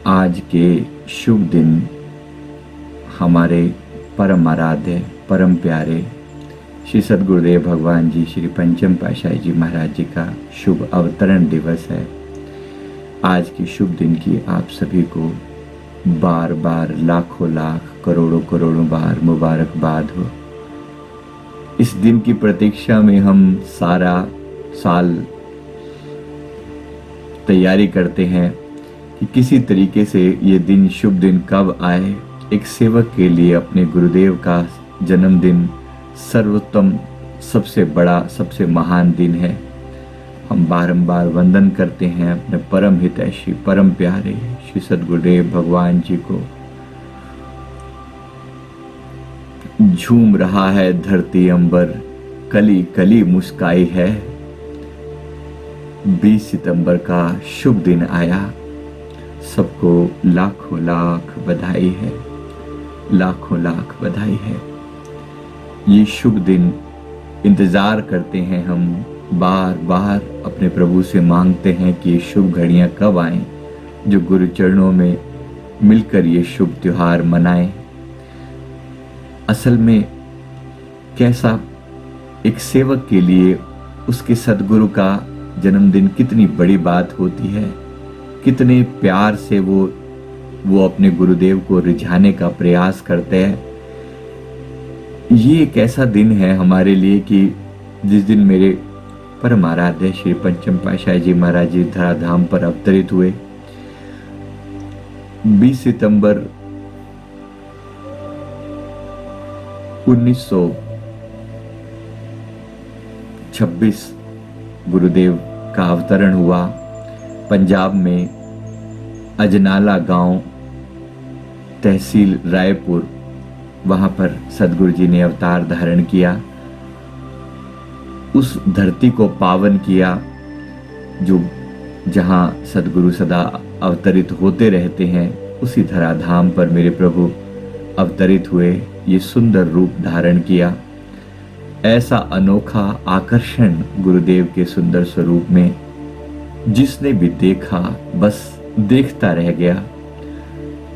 आज के शुभ दिन हमारे परम आराध्य परम प्यारे श्री सद्गुरुदेव भगवान जी श्री पंचम पातशाही जी महाराज जी का शुभ अवतरण दिवस है। आज के शुभ दिन की आप सभी को बार बार लाखों लाख करोड़ों करोड़ों बार मुबारकबाद हो। इस दिन की प्रतीक्षा में हम सारा साल तैयारी करते हैं कि किसी तरीके से ये दिन शुभ दिन कब आए। एक सेवक के लिए अपने गुरुदेव का जन्मदिन सर्वोत्तम सबसे बड़ा सबसे महान दिन है। हम बारंबार वंदन करते हैं अपने परम हितैषी परम प्यारे श्री सद्गुरुदेव भगवान जी को। झूम रहा है धरती अंबर, कली कली मुस्काई है। 20 सितंबर का शुभ दिन आया, सबको लाखों लाख बधाई है, लाखों लाख बधाई है। ये शुभ दिन इंतजार करते हैं हम, बार बार अपने प्रभु से मांगते हैं कि ये शुभ घड़ियां कब आएं, जो गुरु चरणों में मिलकर ये शुभ त्योहार मनाएं। असल में कैसा एक सेवक के लिए उसके सद्गुरु का जन्मदिन कितनी बड़ी बात होती है, कितने प्यार से वो अपने गुरुदेव को रिझाने का प्रयास करते हैं। ये एक ऐसा दिन है हमारे लिए कि जिस दिन मेरे परम आराध्य श्री पंचम पातशाही जी महाराज जी धराधाम पर अवतरित हुए। 20 सितंबर 1926 गुरुदेव का अवतरण हुआ। पंजाब में अजनाला गांव, तहसील रायपुर, वहां पर सदगुरु जी ने अवतार धारण किया। उस धरती को पावन किया जो जहां सदगुरु सदा अवतरित होते रहते हैं, उसी धराधाम पर मेरे प्रभु अवतरित हुए, ये सुंदर रूप धारण किया। ऐसा अनोखा आकर्षण गुरुदेव के सुंदर स्वरूप में जिसने भी देखा बस देखता रह गया।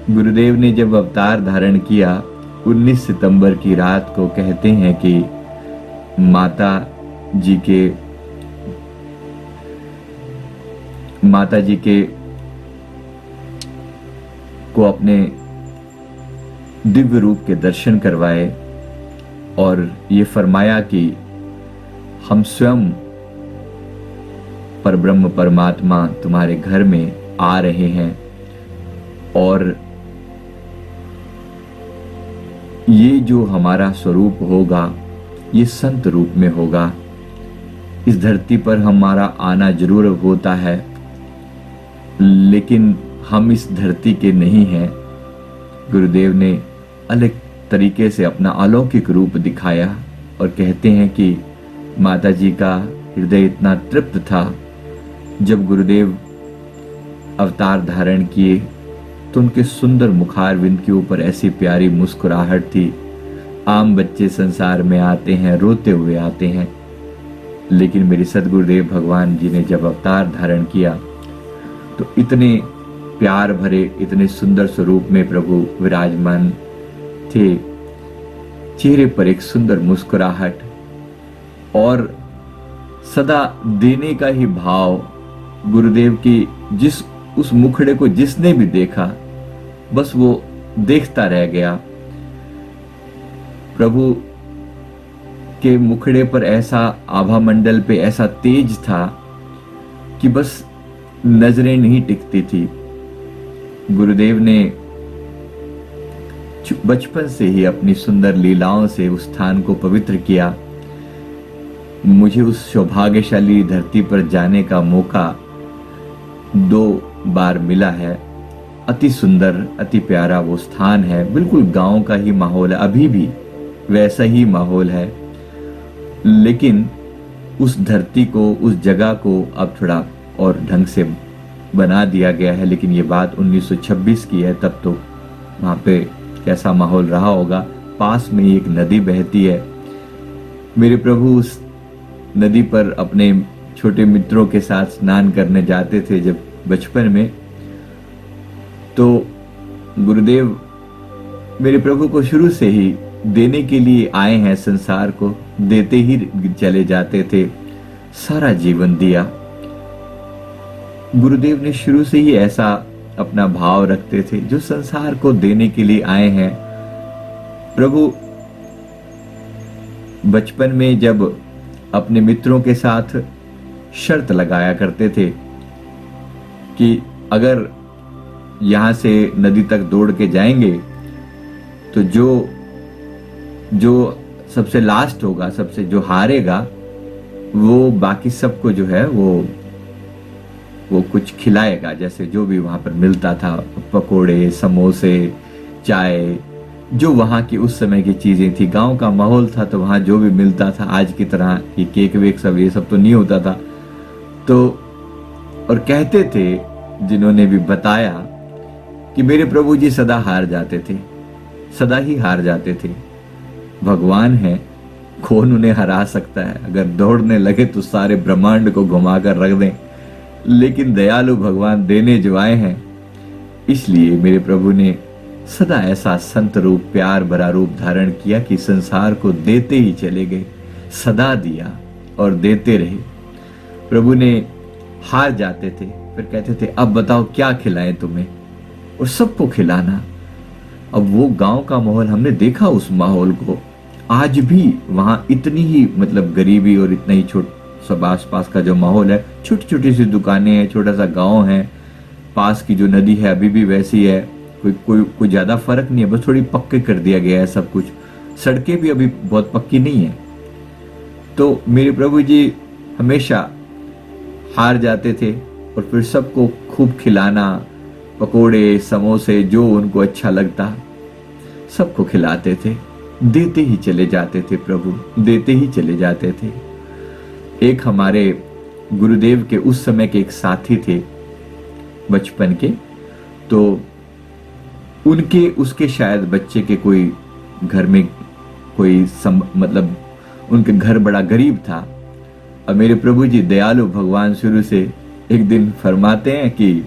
गुरुदेव ने जब अवतार धारण किया 19 सितंबर की रात को, कहते हैं कि माता जी के को अपने दिव्य रूप के दर्शन करवाए और ये फरमाया कि हम स्वयं परब्रह्म परमात्मा तुम्हारे घर में आ रहे हैं और ये जो हमारा स्वरूप होगा ये संत रूप में होगा। इस धरती पर हमारा आना जरूर होता है, लेकिन हम इस धरती के नहीं हैं। गुरुदेव ने अलग तरीके से अपना अलौकिक रूप दिखाया और कहते हैं कि माता जी का हृदय इतना तृप्त था जब गुरुदेव अवतार धारण किए तो उनके सुंदर मुखारविंद के ऊपर ऐसी प्यारी मुस्कुराहट थी। आम बच्चे संसार में आते हैं, रोते हुए आते हैं, लेकिन मेरे सद्गुरुदेव भगवान जी ने जब अवतार धारण किया तो इतने प्यार भरे इतने सुंदर स्वरूप में प्रभु विराजमान थे। चेहरे पर एक सुंदर मुस्कुराहट और सदा देने का ही भाव। गुरुदेव की जिस उस मुखड़े को जिसने भी देखा बस वो देखता रह गया। प्रभु के मुखड़े पर ऐसा आभा मंडल पे ऐसा तेज था कि बस नजरें नहीं टिकती थी। गुरुदेव ने बचपन से ही अपनी सुंदर लीलाओं से उस स्थान को पवित्र किया। मुझे उस सौभाग्यशाली धरती पर जाने का मौका 2 बार मिला है। अति सुंदर अति प्यारा वो स्थान है, बिल्कुल गांव का ही माहौल है, अभी भी वैसा ही माहौल है, लेकिन उस धरती को उस जगह को अब थोड़ा और ढंग से बना दिया गया है। लेकिन ये बात 1926 की है, तब तो वहां पे कैसा माहौल रहा होगा। पास में एक नदी बहती है। मेरे प्रभु उस नदी पर अपने छोटे मित्रों के साथ स्नान करने जाते थे जब बचपन में, तो गुरुदेव मेरे प्रभु को शुरू से ही देने के लिए आए हैं, संसार को देते ही चले जाते थे, सारा जीवन दिया। गुरुदेव ने शुरू से ही ऐसा अपना भाव रखते थे, जो संसार को देने के लिए आए हैं। प्रभु बचपन में जब अपने मित्रों के साथ शर्त लगाया करते थे कि अगर यहां से नदी तक दौड़ के जाएंगे तो जो सबसे लास्ट होगा, सबसे जो हारेगा, वो बाकी सबको जो है वो कुछ खिलाएगा। जैसे जो भी वहां पर मिलता था, पकोड़े, समोसे, चाय, जो वहां की उस समय की चीजें थी। गांव का माहौल था तो वहां जो भी मिलता था, आज की तरह ये केक वेक सब ये सब तो नहीं होता था। तो और कहते थे, जिन्होंने भी बताया, कि मेरे प्रभु जी सदा हार जाते थे, सदा ही हार जाते थे। भगवान है, कौन उन्हें हरा सकता है? अगर दौड़ने लगे तो सारे ब्रह्मांड को घुमाकर रख दें, लेकिन दयालु भगवान देने जो आए हैं। इसलिए मेरे प्रभु ने सदा ऐसा संत रूप, प्यार भरा रूप धारण किया कि संसार को देते ही चले गए, सदा दिया और देते रहे। प्रभु ने हार जाते थे, फिर कहते थे अब बताओ क्या खिलाएं तुम्हें, और सबको खिलाना। अब वो गांव का माहौल हमने देखा, उस माहौल को आज भी वहां इतनी ही मतलब गरीबी और इतना ही छोट सब आसपास का जो माहौल है, छोटी छोटी सी दुकानें हैं, छोटा सा गांव है, पास की जो नदी है अभी भी वैसी है, कोई ज्यादा फर्क नहीं है, बस थोड़ी पक्के कर दिया गया है सब कुछ। सड़कें भी अभी बहुत पक्की नहीं है। तो मेरे प्रभु जी हमेशा हार जाते थे और फिर सबको खूब खिलाना, पकोड़े, समोसे, जो उनको अच्छा लगता सबको खिलाते थे, देते ही चले जाते थे। प्रभु देते ही चले जाते थे। एक हमारे गुरुदेव के उस समय के एक साथी थे बचपन के, तो उसके शायद बच्चे के कोई घर में कोई मतलब उनके घर बड़ा गरीब था। अब मेरे प्रभु जी दयालु भगवान शुरू से एक दिन फरमाते हैं कि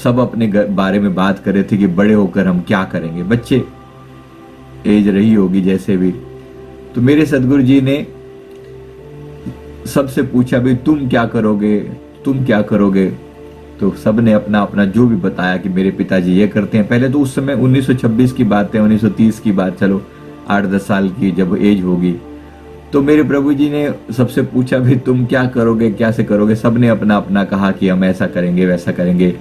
सब अपने बारे में बात कर रहे थे कि बड़े होकर हम क्या करेंगे, बच्चे एज रही होगी जैसे भी। तो मेरे सदगुरु जी ने सबसे पूछा भाई तुम क्या करोगे, तुम क्या करोगे? तो सब ने अपना अपना जो भी बताया कि मेरे पिताजी ये करते हैं। पहले तो उस समय 1926 की बात है, 1930 की बात, चलो 8-10 साल की जब एज होगी। तो मेरे प्रभु जी ने सबसे पूछा भी तुम क्या करोगे, क्या से करोगे? सब ने अपना अपना कहा कि हम ऐसा करेंगे, वैसा करेंगे।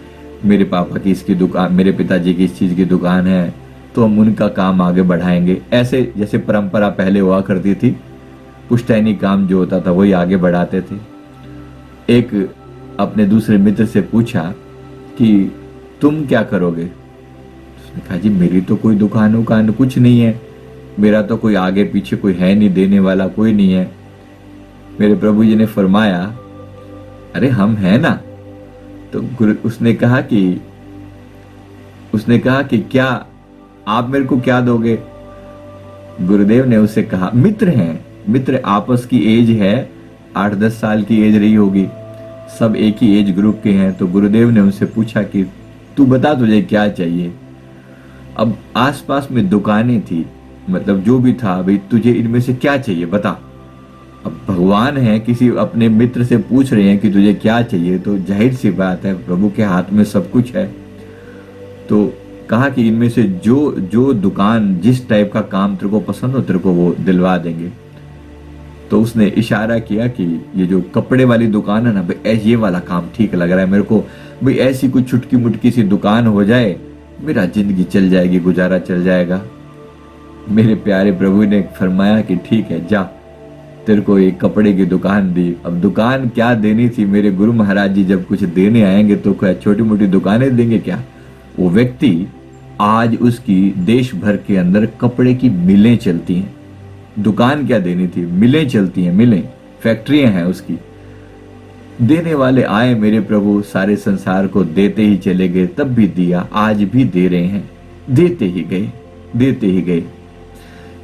मेरे पापा की इसकी दुकान, मेरे पिताजी की इस चीज की दुकान है, तो हम उनका काम आगे बढ़ाएंगे। ऐसे जैसे परंपरा पहले हुआ करती थी, पुश्तैनी काम जो होता था वही आगे बढ़ाते थे। एक अपने दूसरे मित्र से पूछा कि तुम क्या करोगे? उसने कहा जी मेरी तो कोई दुकान उकान कुछ नहीं है, मेरा तो कोई आगे पीछे कोई है नहीं, देने वाला कोई नहीं है। मेरे प्रभु जी ने फरमाया अरे हम हैं ना। तो उसने कहा कि क्या आप मेरे को क्या दोगे? गुरुदेव ने उसे कहा मित्र हैं, मित्र आपस की एज है 8-10 साल की एज रही होगी, सब एक ही एज ग्रुप के हैं। तो गुरुदेव ने उनसे पूछा कि तू बता तुझे क्या चाहिए। अब आसपास में दुकानें थी, मतलब जो भी था, भाई तुझे इनमें से क्या चाहिए बता। अब भगवान है, किसी अपने मित्र से पूछ रहे हैं कि तुझे क्या चाहिए, तो जाहिर सी बात है प्रभु के हाथ में सब कुछ है। तो कहा कि इनमें से जो दुकान जिस टाइप का काम तेरे को पसंद हो तेरे को वो दिलवा देंगे। तो उसने इशारा किया कि ये जो कपड़े वाली दुकान है ना भाई, ये वाला काम ठीक लग रहा है मेरे को, भाई ऐसी कुछ छुटकी मुटकी सी दुकान हो जाए, मेरा जिंदगी चल जाएगी, गुजारा चल जाएगा। मेरे प्यारे प्रभु ने फरमाया कि ठीक है जा, तेरे को एक कपड़े की दुकान दी। अब दुकान क्या देनी थी, मेरे गुरु महाराज जी जब कुछ देने आएंगे तो क्या छोटी मोटी दुकानें देंगे क्या? वो व्यक्ति आज उसकी देश भर के अंदर कपड़े की मिलें चलती हैं। दुकान क्या देनी थी, मिलें चलती हैं, मिलें, फैक्ट्रियां हैं उसकी। देने वाले आए मेरे प्रभु, सारे संसार को देते ही चले गए, तब भी दिया, आज भी दे रहे हैं, देते ही गए, देते ही गए।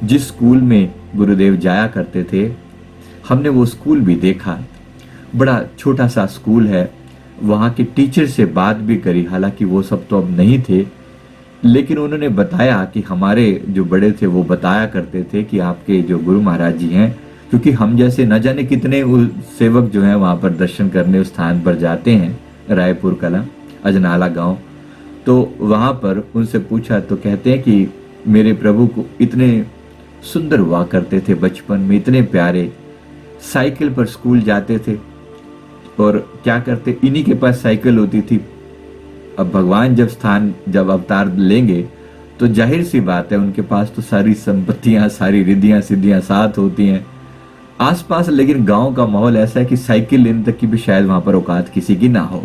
जिस स्कूल में गुरुदेव जाया करते थे, हमने वो स्कूल भी देखा। बड़ा छोटा सा स्कूल है, वहाँ के टीचर से बात भी करी, हालांकि वो सब तो अब नहीं थे, लेकिन उन्होंने बताया कि हमारे जो बड़े थे वो बताया करते थे कि आपके जो गुरु महाराज जी हैं, क्योंकि हम जैसे न जाने कितने सेवक जो हैं वहाँ पर दर्शन करने उस स्थान पर जाते हैं, रायपुर कला अजनाला गांव, तो वहाँ पर उनसे पूछा तो कहते हैं कि मेरे प्रभु को इतने सुंदर हुआ करते थे, बचपन में इतने प्यारे, साइकिल पर स्कूल जाते थे और क्या करते, इन्हीं के पास साइकिल होती थी। अब भगवान जब अवतार लेंगे तो जाहिर सी बात है उनके पास तो सारी संपत्तियां, सारी रिद्धियां सिद्धियां साथ होती हैं आसपास, लेकिन गांव का माहौल ऐसा है कि साइकिल लेने तक की भी शायद वहां पर औकात किसी की ना हो।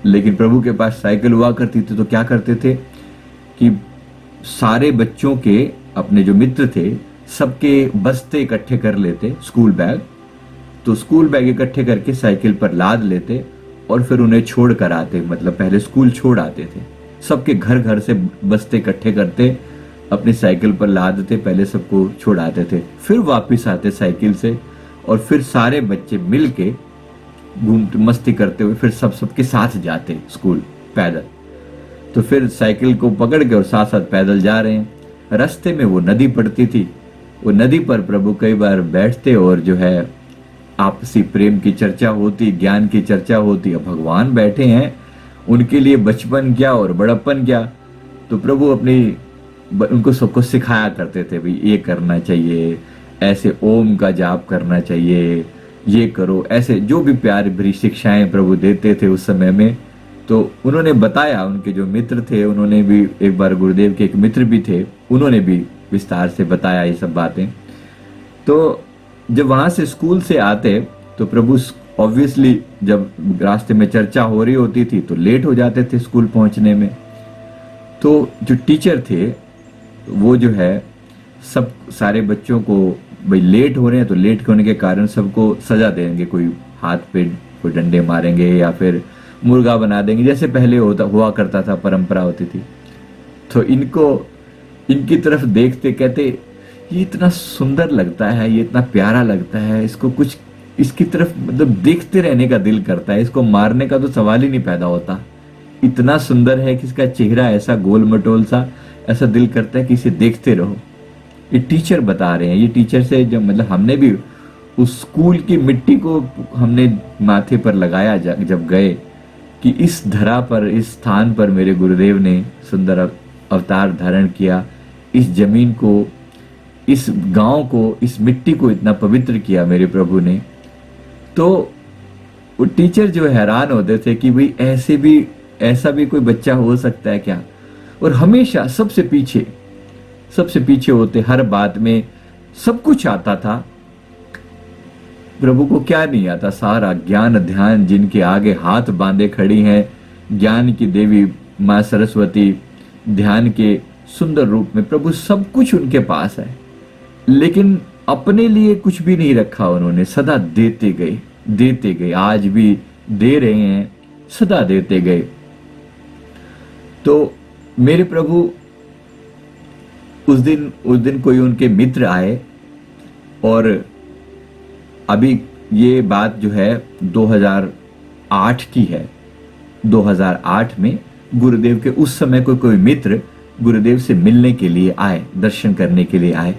लेकिन प्रभु के पास साइकिल हुआ करती थी, तो क्या करते थे कि सारे बच्चों के, अपने जो मित्र थे सबके बस्ते इकट्ठे कर लेते, स्कूल बैग, तो स्कूल बैग इकट्ठे करके साइकिल पर लाद लेते और फिर उन्हें छोड़ कर आते, मतलब पहले स्कूल छोड़ आते थे, सबके घर घर से बस्ते इकट्ठे करते, अपनी साइकिल पर लादते, पहले सबको छोड़ आते थे, फिर वापस आते साइकिल से और फिर सारे बच्चे मिल के घूमते मस्ती करते हुए फिर सबके साथ जाते स्कूल पैदल। तो फिर साइकिल को पकड़ के और साथ साथ पैदल जा रहे हैं, रास्ते में वो नदी पड़ती थी, वो नदी पर प्रभु कई बार बैठते और जो है आपसी प्रेम की चर्चा होती, ज्ञान की चर्चा होती। अब भगवान बैठे हैं, उनके लिए बचपन क्या और बड़प्पन क्या, तो प्रभु उनको सबको सिखाया करते थे, भाई ये करना चाहिए, ऐसे ओम का जाप करना चाहिए, ये करो, ऐसे जो भी प्यारी भरी शिक्षाएं प्रभु देते थे उस समय में। तो उन्होंने बताया, उनके जो मित्र थे उन्होंने भी, एक बार गुरुदेव के एक मित्र भी थे, उन्होंने भी विस्तार से बताया ये सब बातें। तो जब वहां से स्कूल से आते तो प्रभु ऑब्वियसली जब रास्ते में चर्चा हो रही होती थी तो लेट हो जाते थे स्कूल पहुंचने में। तो जो टीचर थे वो जो है सब सारे बच्चों को, भाई लेट हो रहे हैं तो लेट होने के कारण सबको सजा देंगे, कोई हाथ पे कोई डंडे मारेंगे या फिर मुर्गा बना देंगे, जैसे पहले हुआ करता था, परंपरा होती थी। तो इनकी तरफ देखते कहते ये इतना सुंदर लगता है, ये इतना प्यारा लगता है, इसको कुछ इसकी तरफ मतलब देखते रहने का दिल करता है, इसको मारने का तो सवाल ही नहीं पैदा होता, इतना सुंदर है कि इसका चेहरा ऐसा गोल मटोल सा, ऐसा दिल करता है कि इसे देखते रहो। ये टीचर बता रहे हैं, ये टीचर से जब मतलब हमने भी उस स्कूल की मिट्टी को हमने माथे पर लगाया जब गए कि इस धरा पर, इस स्थान पर मेरे गुरुदेव ने सुंदर अवतार धारण किया, इस जमीन को, इस गांव को, इस मिट्टी को इतना पवित्र किया मेरे प्रभु ने। तो वो टीचर जो हैरान होते थे कि भाई ऐसा भी कोई बच्चा हो सकता है क्या, और हमेशा सबसे पीछे होते, हर बात में सब कुछ आता था। प्रभु को क्या नहीं आता, सारा ज्ञान ध्यान, जिनके आगे हाथ बांधे खड़ी हैं ज्ञान की देवी माँ सरस्वती, ध्यान के सुंदर रूप में प्रभु, सब कुछ उनके पास है, लेकिन अपने लिए कुछ भी नहीं रखा उन्होंने, सदा देते गए, आज भी दे रहे हैं, सदा देते गए। तो मेरे प्रभु उस दिन कोई उनके मित्र आए, और अभी ये बात जो है 2008 की है, 2008 में गुरुदेव के उस समय कोई मित्र गुरुदेव से मिलने के लिए आए, दर्शन करने के लिए आए।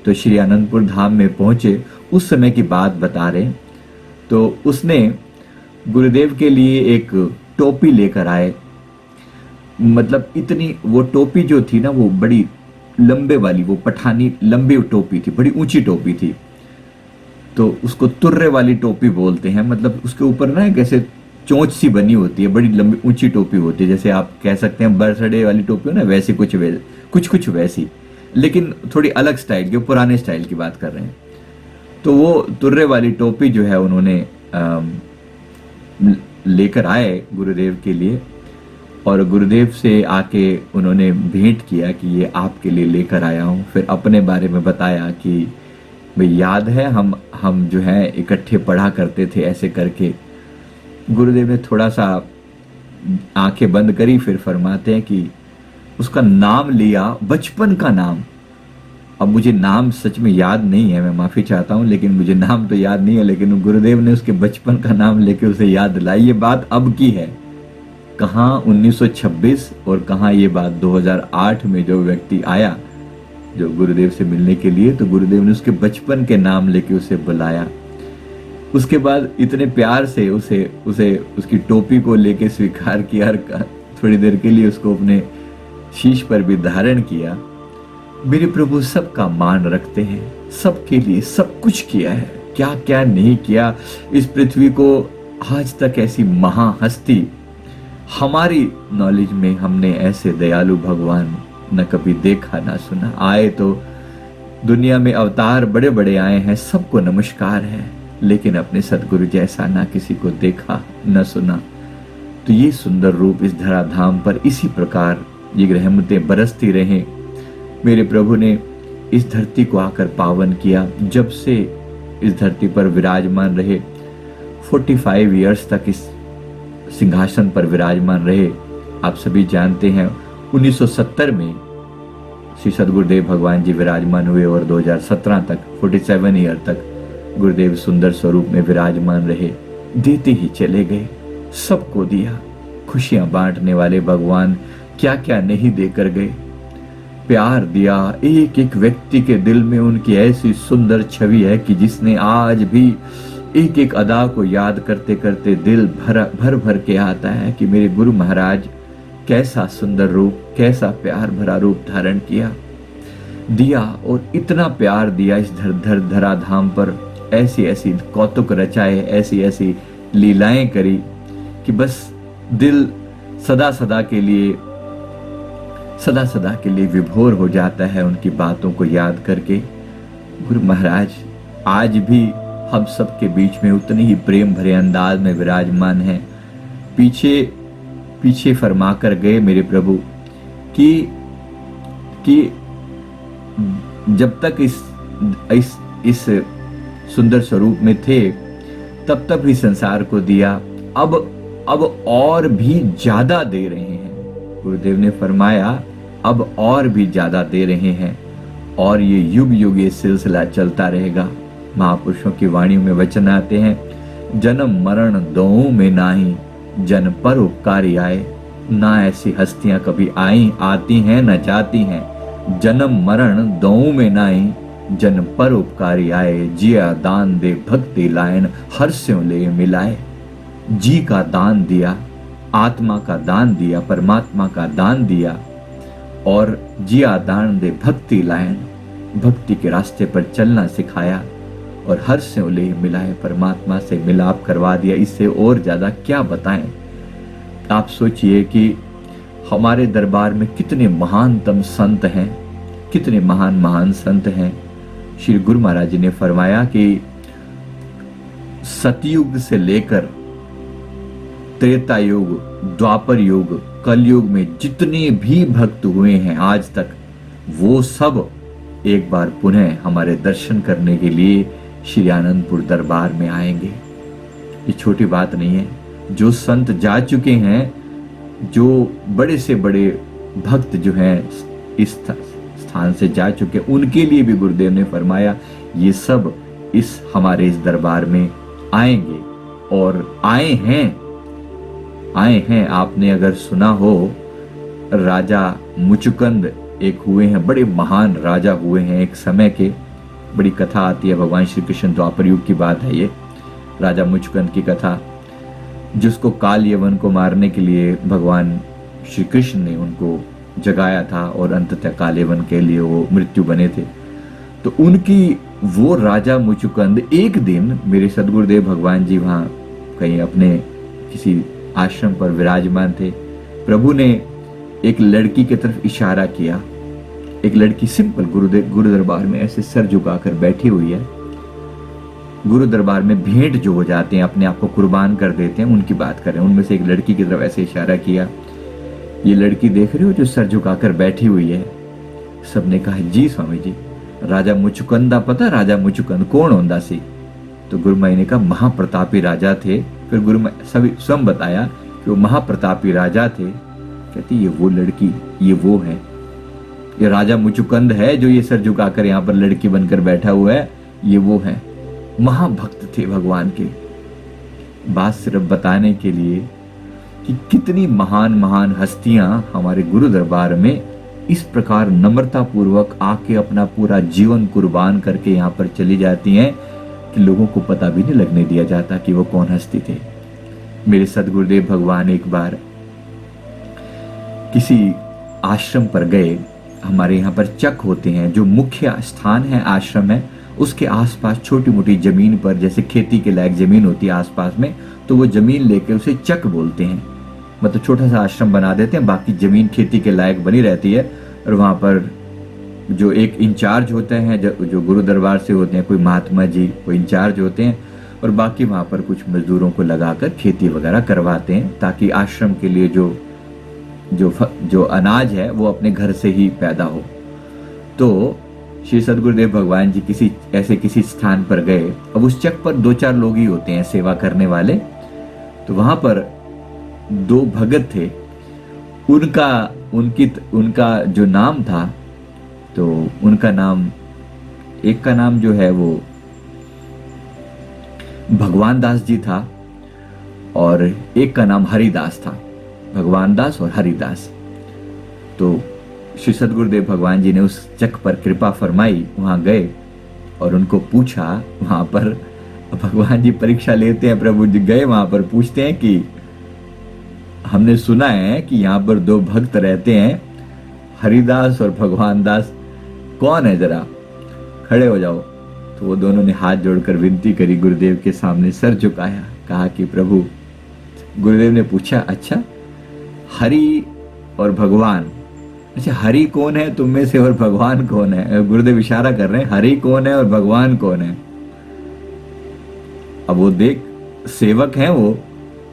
तो श्री आनंदपुर धाम में पहुंचे, उस समय की बात बता रहे। तो उसने गुरुदेव के लिए एक टोपी लेकर आए, मतलब इतनी वो टोपी जो थी ना, वो बड़ी लंबे वाली, वो पठानी लंबी टोपी थी, बड़ी ऊंची टोपी थी। तो उसको तुर्रे वाली टोपी बोलते हैं, मतलब उसके ऊपर ना कैसे चोंच सी बनी होती है, बड़ी लंबी ऊंची टोपी होती है, जैसे आप कह सकते हैं बर्थडे वाली टोपी हो ना, वैसी कुछ वैसी, लेकिन थोड़ी अलग स्टाइल की, पुराने स्टाइल की बात कर रहे हैं। तो वो तुर्रे वाली टोपी जो है उन्होंने लेकर आए गुरुदेव के लिए, और गुरुदेव से आके उन्होंने भेंट किया कि ये आपके लिए लेकर आया हूँ। फिर अपने बारे में बताया कि भाई याद है हम जो है इकट्ठे पढ़ा करते थे, ऐसे करके गुरुदेव ने थोड़ा सा आंखें बंद करी, फिर फरमाते हैं कि उसका नाम लिया, बचपन का नाम, अब मुझे नाम सच में याद नहीं है, मैं माफ़ी चाहता हूँ, लेकिन मुझे नाम तो याद नहीं है, लेकिन गुरुदेव ने उसके बचपन का नाम लेके उसे याद दिलाई। ये बात अब की है, कहाँ 1926 और कहाँ ये बात 2008 में जो व्यक्ति आया जो गुरुदेव से मिलने के लिए, तो गुरुदेव ने उसके बचपन के नाम लेके उसे बुलाया। उसके बाद इतने प्यार से उसे उसकी टोपी को लेके स्वीकार किया और थोड़ी देर के लिए उसको अपने शीश पर भी धारण किया। मेरे प्रभु सबका मान रखते हैं, सबके लिए सब कुछ किया है, क्या क्या नहीं किया। इस पृथ्वी को आज तक ऐसी महाहस्ती हमारी नॉलेज में हमने ऐसे दयालु भगवान न कभी देखा ना सुना। आए तो दुनिया में अवतार बड़े बड़े आए हैं, सबको नमस्कार है, लेकिन अपने सदगुरु जैसा ना किसी को देखा न सुना। तो ये सुंदर रूप इस धराधाम पर इसी प्रकार ये रहमतें बरसती रहें। मेरे प्रभु ने इस धरती को आकर पावन किया। जब से इस धरती पर विराजमान रहे, 45 इयर्स तक इस सिंहासन पर विराजमान रहे। आप सभी जानते हैं 1970 में श्री सदगुरुदेव भगवान जी विराजमान हुए और 2017 तक 47 ईयर तक गुरुदेव सुंदर स्वरूप में विराजमान रहे। देते ही चले गए, सबको दिया। खुशियां बांटने वाले भगवान क्या क्या नहीं देकर गए। प्यार दिया, एक एक व्यक्ति के दिल में उनकी ऐसी सुंदर छवि है कि जिसने आज भी एक एक अदा को याद करते करते दिल भर भर के आता है कि मेरे गुरु महाराज कैसा सुंदर रूप, कैसा प्यार भरा रूप धारण किया, दिया। और इतना प्यार दिया इस धराधाम पर, ऐसी ऐसी कौतुक रचाए, ऐसी ऐसी लीलाएं करी कि बस दिल सदा सदा के लिए विभोर हो जाता है उनकी बातों को याद करके। गुरु महाराज आज भी हम सबके बीच में उतने ही प्रेम भरे अंदाज में विराजमान हैं। पीछे फरमा कर गए मेरे प्रभु कि जब तक इस सुंदर स्वरूप में थे तब तक भी संसार को दिया, अब और भी ज्यादा दे रहे हैं। गुरुदेव ने फरमाया अब और भी ज्यादा दे रहे हैं और ये युग युग ये सिलसिला चलता रहेगा। महापुरुषों की वाणी में वचन आते हैं, जन्म मरण दोऊ में नाही जन पर उपकारी आए। ना ऐसी हस्तियां कभी आती हैं न जाती हैं। जन्म मरण दोऊ में नाही जन पर उपकारी आए। जिया दान दे भक्ति लायन हर स्यों ले मिलाए। जी का दान दिया, आत्मा का दान दिया, परमात्मा का दान दिया और जिया दान दे भक्ति लायन, भक्ति के रास्ते पर चलना सिखाया और हर से ले मिलाए, परमात्मा से मिलाप करवा दिया। इससे और ज्यादा क्या बताएं। आप सोचिए कि हमारे दरबार में कितने महानतम संत हैं, कितने महान संत हैं। श्री गुरु महाराज जी ने फरमाया कि सतयुग से लेकर त्रेता युग, द्वापर युग, कलयुग में जितने भी भक्त हुए हैं आज तक, वो सब एक बार पुनः हमारे दर्शन करने के लिए श्री आनंदपुर दरबार में आएंगे। ये छोटी बात नहीं है। जो संत जा चुके हैं, जो बड़े से बड़े भक्त जो हैं इस स्थान से जा चुके, उनके लिए भी गुरुदेव ने फरमाया ये सब हमारे इस दरबार में आएंगे और आए हैं। आपने अगर सुना हो, राजा मुचुकंद एक हुए हैं, बड़े महान राजा हुए हैं एक समय के। बड़ी कथा आती है, भगवान श्री कृष्ण द्वापर युग की बात है ये, राजा मुचुकंद की कथा, जिसको काल यवन को मारने के लिए भगवान श्री कृष्ण ने उनको जगाया था और अंततः काल यवन के लिए वो मृत्यु बने थे। तो उनकी वो राजा मुचुकंद एक दिन, मेरे सदगुरुदेव भगवान जी वहां कहीं अपने किसी आश्रम पर विराजमान थे। प्रभु ने एक लड़की की तरफ इशारा किया। एक लड़की सिंपल गुरु दरबार में ऐसे सर झुकाकर बैठी हुई है। गुरु दरबार में भेंट जो हो जाते हैं, अपने आप को कुर्बान कर देते हैं, उनकी बात कर रहे हैं। उनमें से एक लड़की की तरफ ऐसे इशारा किया। ये लड़की देख रहे हो जो सर झुकाकर बैठी हुई है? सबने कहा जी स्वामी जी। राजा मुचुकंदा पता, राजा मुचुकंद कौन होंदा सी? तो गुरुमाई ने कहा महाप्रतापी राजा थे। फिर गुरुमाई सभी स्वयं बताया कि वो महाप्रतापी राजा थे। कहती ये वो लड़की, ये वो है। ये राजा मुचुकंद है जो ये सर झुकाकर यहाँ पर लड़की बनकर बैठा हुआ है, ये वो है। महाभक्त थे भगवान के। बात सिर्फ बताने के लिए कि कितनी महान महान हस्तियां हमारे गुरु दरबार में इस प्रकार नम्रता पूर्वक आके अपना पूरा जीवन कुर्बान करके यहाँ पर चली जाती हैं कि लोगों को पता भी नहीं लगने दिया जाता कि वो कौन हस्ती थे। मेरे सदगुरुदेव भगवान एक बार किसी आश्रम पर गए। हमारे यहाँ पर चक होते हैं, जो मुख्य स्थान है आश्रम है, उसके आसपास छोटी मोटी जमीन पर, जैसे खेती के लायक जमीन होती है आसपास में, तो वो जमीन लेके उसे चक बोलते हैं। मतलब छोटा सा आश्रम बना देते हैं, बाकी जमीन खेती के लायक बनी रहती है। और वहाँ पर जो एक इंचार्ज होते हैं, जो गुरु दरबार से होते हैं, कोई महात्मा जी वो इंचार्ज होते हैं, और बाकी वहाँ पर कुछ मजदूरों को लगाकर खेती वगैरह करवाते हैं, ताकि आश्रम के लिए जो अनाज है वो अपने घर से ही पैदा हो। तो श्री सदगुरुदेव भगवान जी किसी स्थान पर गए। अब उस चक पर 2-4 लोग ही होते हैं सेवा करने वाले। तो वहां पर 2 भगत थे। उनका जो नाम था, तो उनका नाम, एक का नाम जो है वो भगवान दास जी था और एक का नाम हरिदास था। भगवान दास और हरिदास। तो श्री सदगुरुदेव भगवान जी ने उस चक पर कृपा फरमाई, वहां गए और उनको पूछा। वहां पर भगवान जी परीक्षा लेते हैं, प्रभु जी गए वहां पर, पूछते हैं कि हमने सुना है कि यहाँ पर 2 भक्त रहते हैं, हरिदास और भगवान दास, कौन है, जरा खड़े हो जाओ। तो वो दोनों ने हाथ जोड़कर विनती करी, गुरुदेव के सामने सर झुकाया, कहा कि प्रभु। गुरुदेव ने पूछा, अच्छा हरि और भगवान, अच्छा हरि कौन है तुम में से और भगवान कौन है? गुरुदेव इशारा कर रहे हैं, हरि कौन है और भगवान कौन है? अब वो देख सेवक हैं, वो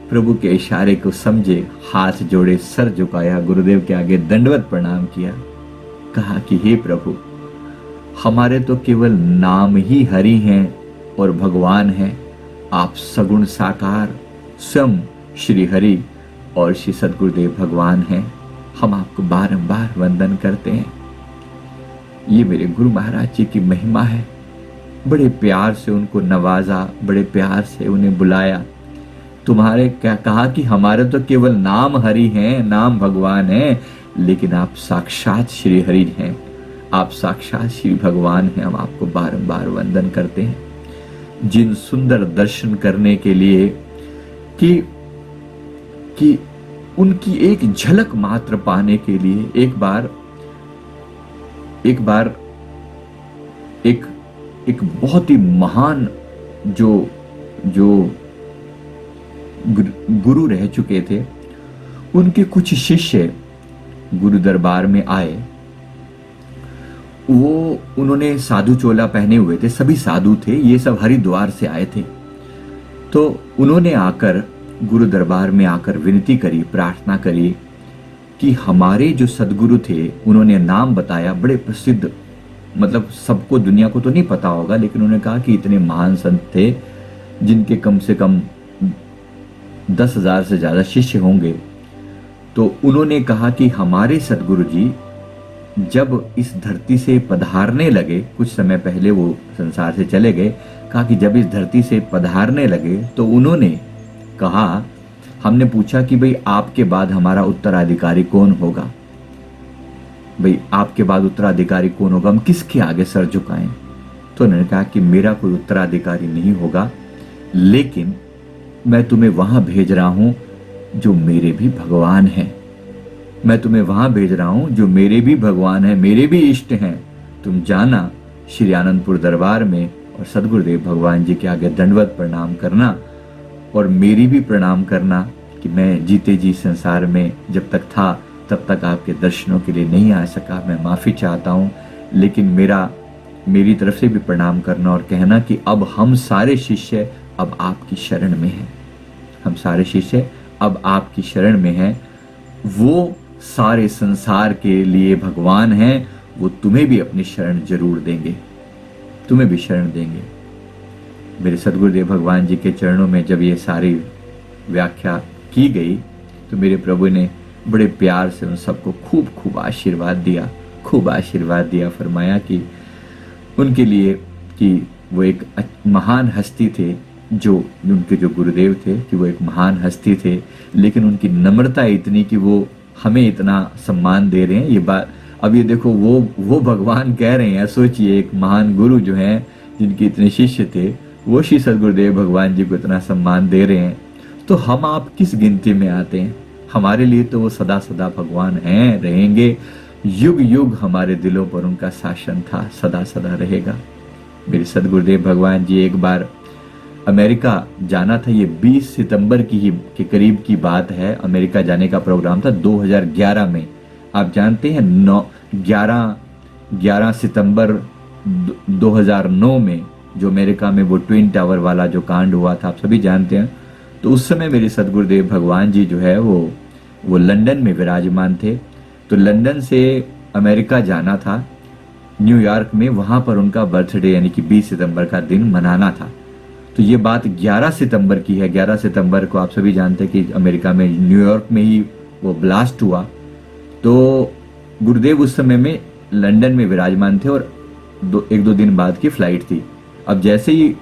प्रभु के इशारे को समझे, हाथ जोड़े, सर झुकाया, गुरुदेव के आगे दंडवत प्रणाम किया, कहा कि हे प्रभु, हमारे तो केवल नाम ही हरि हैं और भगवान हैं। आप सगुण साकार स्वयं श्री हरि और श्री सदगुरुदेव भगवान हैं। हम आपको बारंबार वंदन करते हैं। ये मेरे गुरु महाराज जी की महिमा है। बड़े प्यार से उनको नवाजा, बड़े प्यार से उन्हें बुलाया। तुम्हारे क्या कहा कि हमारे तो केवल नाम हरि हैं, नाम भगवान है, लेकिन आप साक्षात श्री हरि हैं, आप साक्षात श्री भगवान हैं। हम आपको बारंबार वंदन करते हैं। जिन सुंदर दर्शन करने के लिए कि उनकी एक झलक मात्र पाने के लिए एक बार एक बहुत ही महान जो गुरु रह चुके थे, उनके कुछ शिष्य गुरु दरबार में आए। उन्होंने साधु चोला पहने हुए थे, सभी साधु थे, ये सब हरिद्वार से आए थे। तो उन्होंने आकर गुरु दरबार में आकर विनती करी, प्रार्थना करी कि हमारे जो सदगुरु थे, उन्होंने नाम बताया, बड़े प्रसिद्ध, मतलब सबको, दुनिया को तो नहीं पता होगा, लेकिन उन्होंने कहा कि इतने महान संत थे जिनके कम से कम 10,000 से ज्यादा शिष्य होंगे। तो उन्होंने कहा कि हमारे सदगुरु जी जब इस धरती से पधारने लगे, कुछ समय पहले वो संसार से चले गए, कहा कि जब इस धरती से पधारने लगे तो उन्होंने कहा, हमने पूछा कि भाई आपके बाद हमारा उत्तराधिकारी कौन होगा, भाई आपके बाद उत्तराधिकारी कौन होगा, हम किसके आगे सर झुकाएं? तो उन्होंने कहा कि मेरा कोई उत्तराधिकारी नहीं होगा, लेकिन मैं तुम्हें वहां भेज रहा हूं जो मेरे भी भगवान हैं। मैं तुम्हें वहां भेज रहा हूं जो मेरे भी भगवान हैं, मेरे भी इष्ट हैं। तुम जाना श्री आनंदपुर दरबार में और सदगुरुदेव भगवान जी के आगे दंडवत प्रणाम करना और मेरी भी प्रणाम करना कि मैं जीते जी संसार में जब तक था तब तक आपके दर्शनों के लिए नहीं आ सका, मैं माफी चाहता हूं, लेकिन मेरी तरफ से भी प्रणाम करना और कहना कि अब हम सारे शिष्य अब आपकी शरण में हैं। हम सारे शिष्य अब आपकी शरण में हैं। वो सारे संसार के लिए भगवान हैं, वो तुम्हें भी अपनी शरण जरूर देंगे, तुम्हें भी शरण देंगे। मेरे सदगुरुदेव भगवान जी के चरणों में जब ये सारी व्याख्या की गई तो मेरे प्रभु ने बड़े प्यार से उन सबको खूब खूब आशीर्वाद दिया, खूब आशीर्वाद दिया, फरमाया कि उनके लिए कि वो एक महान हस्ती थे, जो उनके जो गुरुदेव थे कि वो एक महान हस्ती थे, लेकिन उनकी नम्रता इतनी कि वो हमें इतना सम्मान दे रहे हैं। ये बात अब ये देखो, वो भगवान कह रहे हैं, सोचिए एक महान गुरु जो हैं जिनके इतने शिष्य थे, वो श्री सदगुरुदेव भगवान जी को इतना सम्मान दे रहे हैं, तो हम आप किस गिनती में आते हैं? हमारे लिए तो वो सदा सदा भगवान हैं, रहेंगे, युग युग हमारे दिलों पर उनका शासन था, सदा सदा रहेगा। मेरे सदगुरुदेव भगवान जी एक बार अमेरिका जाना था, ये 20 सितंबर के करीब की बात है। अमेरिका जाने का प्रोग्राम था 2011 में। आप जानते हैं 11 सितंबर 2009 में जो अमेरिका में वो ट्विन टावर वाला जो कांड हुआ था, आप सभी जानते हैं। तो उस समय मेरे सदगुरुदेव भगवान जी जो है वो लंदन में विराजमान थे। तो लंदन से अमेरिका जाना था, न्यूयॉर्क में, वहां पर उनका बर्थडे यानी कि 20 सितंबर का दिन मनाना था। तो ये बात 11 सितंबर की है। 11 सितंबर को आप सभी जानते हैं कि अमेरिका में न्यूयॉर्क में ही वो ब्लास्ट हुआ। तो गुरुदेव उस समय में लंदन में विराजमान थे और एक दो दिन बाद की फ्लाइट थी। अब जैसे ही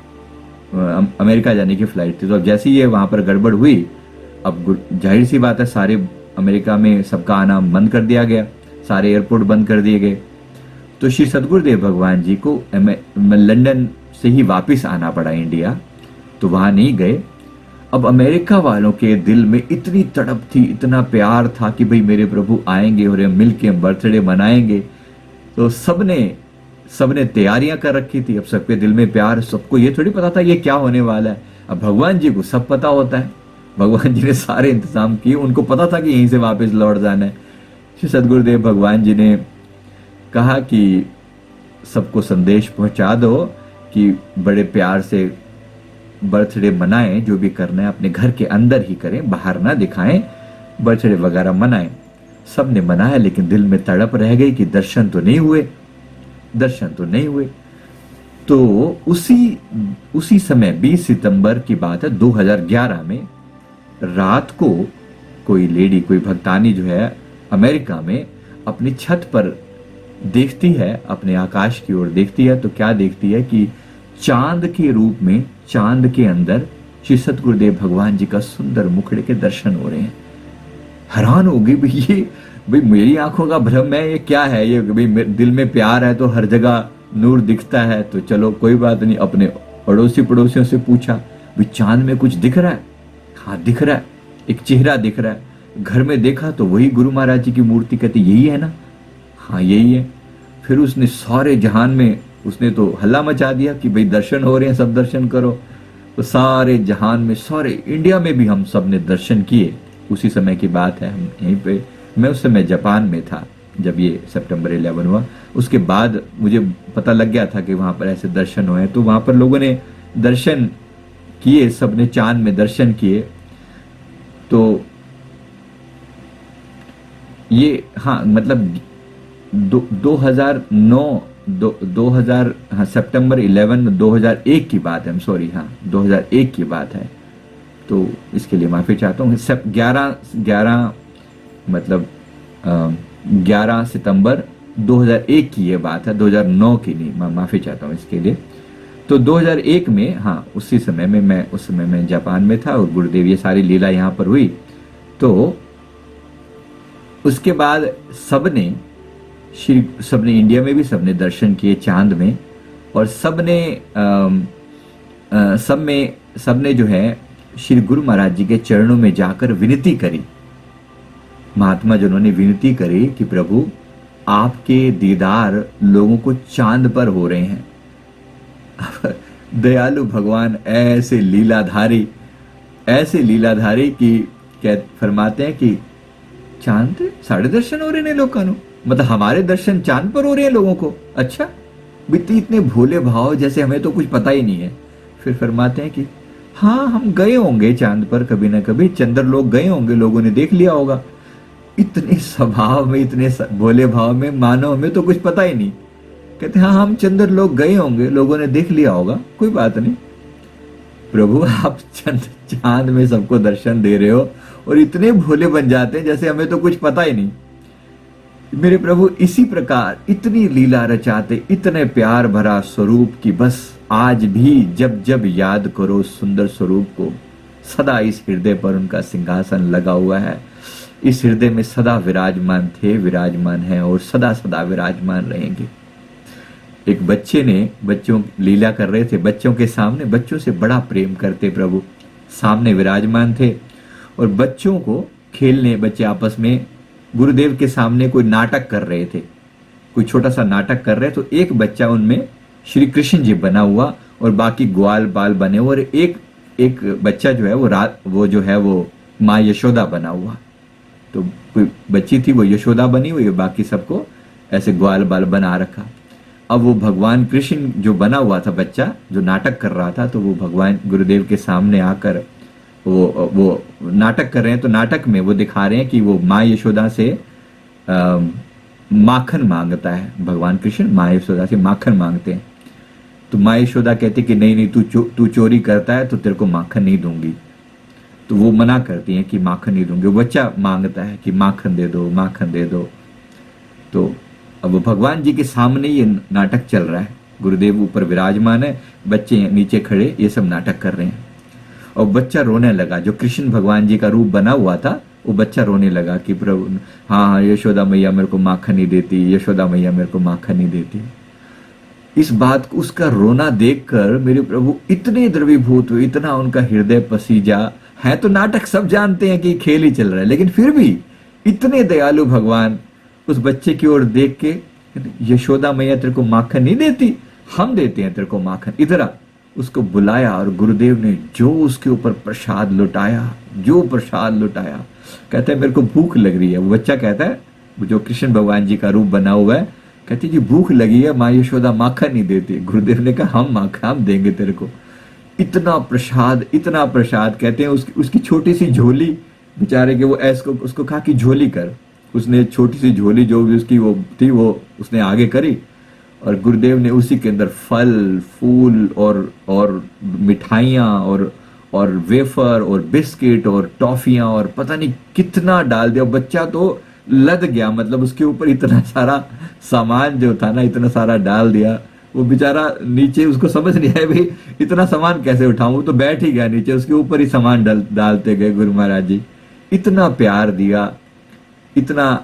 अमेरिका जाने की फ्लाइट थी, तो अब जैसे ही ये वहां पर गड़बड़ हुई, अब जाहिर सी बात है सारे अमेरिका में सबका आना बंद कर दिया गया, सारे एयरपोर्ट बंद कर दिए गए। तो श्री सदगुरुदेव भगवान जी को लंदन से ही वापस आना पड़ा इंडिया, तो वहां नहीं गए। अब अमेरिका वालों के दिल में इतनी तड़प थी, इतना प्यार था कि भाई मेरे प्रभु आएंगे और मिल के बर्थडे मनाएंगे। तो सबने तैयारियां कर रखी थी। अब सबके दिल में प्यार, सबको ये थोड़ी पता था ये क्या होने वाला है। अब भगवान जी को सब पता होता है, भगवान जी ने सारे इंतजाम किए, उनको पता था कि यहीं से वापस लौट जाना है। श्री सदगुरुदेव भगवान जी ने कहा कि सबको संदेश पहुंचा दो कि बड़े प्यार से बर्थडे मनाएं, जो भी करना है अपने घर के अंदर ही करें, बाहर ना दिखाएं, बर्थडे वगैरह मनाएं। सब ने मनाया, लेकिन दिल में तड़प रह गई कि दर्शन तो नहीं हुए। तो उसी समय 20 सितंबर की बात है 2011 में, रात को कोई लेडी, कोई भक्तानी जो है अमेरिका में अपनी छत पर देखती है, अपने आकाश की ओर देखती है, तो क्या देखती है कि चांद के रूप में, चांद के अंदर श्री सदगुरुदेव भगवान जी का सुंदर मुखड़े के दर्शन हो रहे हैं। हैरान हो गई, भाई मेरी आंखों का भ्रम है, ये क्या है? ये भाई दिल में प्यार है तो हर जगह नूर दिखता है, तो चलो कोई बात नहीं। अपने अड़ोसी पड़ोसियों से पूछा, भाई चांद में कुछ दिख रहा है? हाँ दिख रहा है, एक चेहरा दिख रहा है। घर में देखा तो वही गुरु महाराज जी की मूर्ति, कहती यही है ना? हाँ यही है। फिर उसने सारे जहान में उसने तो हल्ला मचा दिया कि भाई दर्शन हो रहे हैं, सब दर्शन करो। तो सारे जहान में, सारे इंडिया में भी हम सब ने दर्शन किए। उसी समय की बात है, हम यहीं पे, मैं उस समय जापान में था जब ये सितंबर 11 हुआ। उसके बाद मुझे पता लग गया था कि वहां पर ऐसे दर्शन हुए, तो वहां पर लोगों ने दर्शन किए, सबने चांद में दर्शन किए। तो ये हाँ मतलब 2009 हाँ सितंबर 11 2001 की बात है, सॉरी, हाँ 2001 की बात है। तो इसके लिए माफी चाहता हूँ। 11 सितंबर 2001 की ये बात है, 2009 की नहीं, मैं माफी चाहता हूँ इसके लिए। तो 2001 में, हाँ उसी समय में उस समय मैं जापान में था और गुरुदेव ये सारी लीला यहाँ पर हुई। तो उसके बाद सबने इंडिया में भी सबने दर्शन किए चांद में, और सबने जो है श्री गुरु महाराज जी के चरणों में जाकर विनती करी। महात्मा जी उन्होंने विनती करी कि प्रभु आपके दीदार लोगों को चांद पर हो रहे हैं। दयालु भगवान ऐसे लीलाधारी की फरमाते हैं कि चांद साढ़े दर्शन हो रहे हैं लोगों को, मतलब हमारे दर्शन चांद पर हो रहे हैं लोगों को। अच्छा, बिल्कुल इतने भोले भाव, जैसे हमें तो कुछ पता ही नहीं है। फिर फरमाते हैं कि हाँ हम गए होंगे चांद पर कभी ना कभी, चंद्र लोग गए होंगे, लोगों ने देख लिया होगा। इतने स्वभाव में, इतने भोले भाव में, मानो हमें तो कुछ पता ही नहीं। कहते हाँ हम चंद्र लोग गए होंगे, लोगों ने देख लिया होगा, कोई बात नहीं। प्रभु आप चांद में सबको दर्शन दे रहे हो और इतने भोले बन जाते हैं जैसे हमें तो कुछ पता ही नहीं। मेरे प्रभु इसी प्रकार इतनी लीला रचाते, इतने प्यार भरा स्वरूप की बस आज भी जब जब याद करो सुंदर स्वरूप को, सदा इस हृदय पर उनका सिंहासन लगा हुआ है। इस हृदय में सदा विराजमान थे, विराजमान हैं और सदा सदा विराजमान रहेंगे। एक बच्चे ने, बच्चों लीला कर रहे थे, बच्चों के सामने बच्चों से बड़ा प्रेम करते प्रभु, सामने विराजमान थे और बच्चों को खेलने, बच्चे आपस में गुरुदेव के सामने कोई नाटक कर रहे थे, कोई छोटा सा नाटक कर रहे, तो एक बच्चा उनमें श्री कृष्ण जी बना हुआ और बाकी ग्वाल बाल बने हुए, और एक बच्चा जो है वो जो है वो माँ यशोदा बना हुआ। तो कोई बच्ची थी वो यशोदा बनी हुई, बाकी सबको ऐसे ग्वाल बाल बना रखा। अब वो भगवान कृष्ण जो बना हुआ था बच्चा, जो नाटक कर रहा था, तो वो भगवान गुरुदेव के सामने आकर वो नाटक कर रहे हैं। तो नाटक में वो दिखा रहे हैं कि वो माँ यशोदा से माखन मांगता है। भगवान कृष्ण माँ यशोदा से माखन मांगते हैं। तो माँ यशोदा कहती कि नहीं नहीं, तू चोरी करता है तो तेरे को माखन नहीं दूंगी। तो वो मना करती हैं कि माखन नहीं दूंगी। वो बच्चा मांगता है कि माखन दे दो, माखन दे दो। तो अब वो भगवान जी के सामने ये नाटक चल रहा है, गुरुदेव ऊपर विराजमान है, बच्चे नीचे खड़े ये सब नाटक कर रहे हैं। और बच्चा रोने लगा, जो कृष्ण भगवान जी का रूप बना हुआ था, वो बच्चा रोने लगा कि प्रभु हाँ यशोदा मैया मेरे को माखन नहीं देती, यशोदा मैया मेरे को माखन नहीं देती। इस बात को, उसका रोना देखकर मेरे प्रभु इतने द्रवीभूत हुए, इतना उनका हृदय पसीजा है। तो नाटक सब जानते हैं कि खेल ही चल रहा है, लेकिन फिर भी इतने दयालु भगवान उस बच्चे की ओर देख के, यशोदा मैया तेरे को माखन नहीं देती, हम देते हैं तेरे को माखन, इधर आ। उसको बुलाया और गुरुदेव ने जो उसके ऊपर प्रसाद लुटाया, जो प्रसाद लुटाया। कहता है मेरे को भूख लग रही है। वो बच्चा कहता है, जो कृष्ण भगवान जी का रूप बना हुआ है, कहती जी भूख लगी है, माँ यशोदा माखन नहीं देती। गुरुदेव ने कहा हम माखन हम देंगे तेरे को। इतना प्रसाद, इतना प्रसाद। कहते हैं उसकी छोटी सी झोली, बेचारे के वो ऐसको उसको कहा कि झोली कर। उसने छोटी सी झोली जो भी उसकी वो थी वो उसने आगे करी, और गुरुदेव ने उसी के अंदर फल फूल और मिठाइयाँ और वेफर और बिस्किट और टॉफियाँ और पता नहीं कितना डाल दिया। बच्चा तो लद गया, मतलब उसके ऊपर इतना सारा सामान जो था ना, इतना सारा डाल दिया। वो बेचारा नीचे, उसको समझ नहीं आया भाई इतना सामान कैसे उठाऊं। वो तो बैठ ही गया नीचे, उसके ऊपर ही सामान डालते गए गुरु महाराज जी। इतना प्यार दिया, इतना,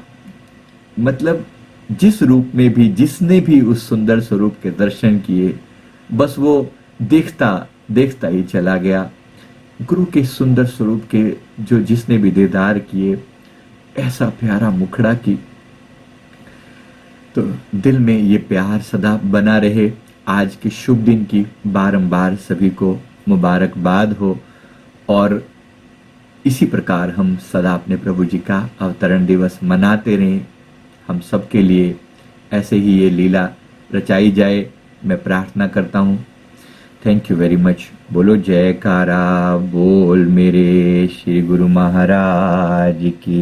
मतलब जिस रूप में भी, जिसने भी उस सुंदर स्वरूप के दर्शन किए, बस वो देखता देखता ही चला गया। गुरु के सुंदर स्वरूप के जो जिसने भी दीदार किए, ऐसा प्यारा मुखड़ा की, तो दिल में ये प्यार सदा बना रहे। आज के शुभ दिन की बारंबार सभी को मुबारकबाद हो, और इसी प्रकार हम सदा अपने प्रभु जी का अवतरण दिवस मनाते रहें। हम सबके लिए ऐसे ही ये लीला रचाई जाए, मैं प्रार्थना करता हूँ। Thank you very much. बोलो जयकारा बोल मेरे श्री गुरु महाराज की।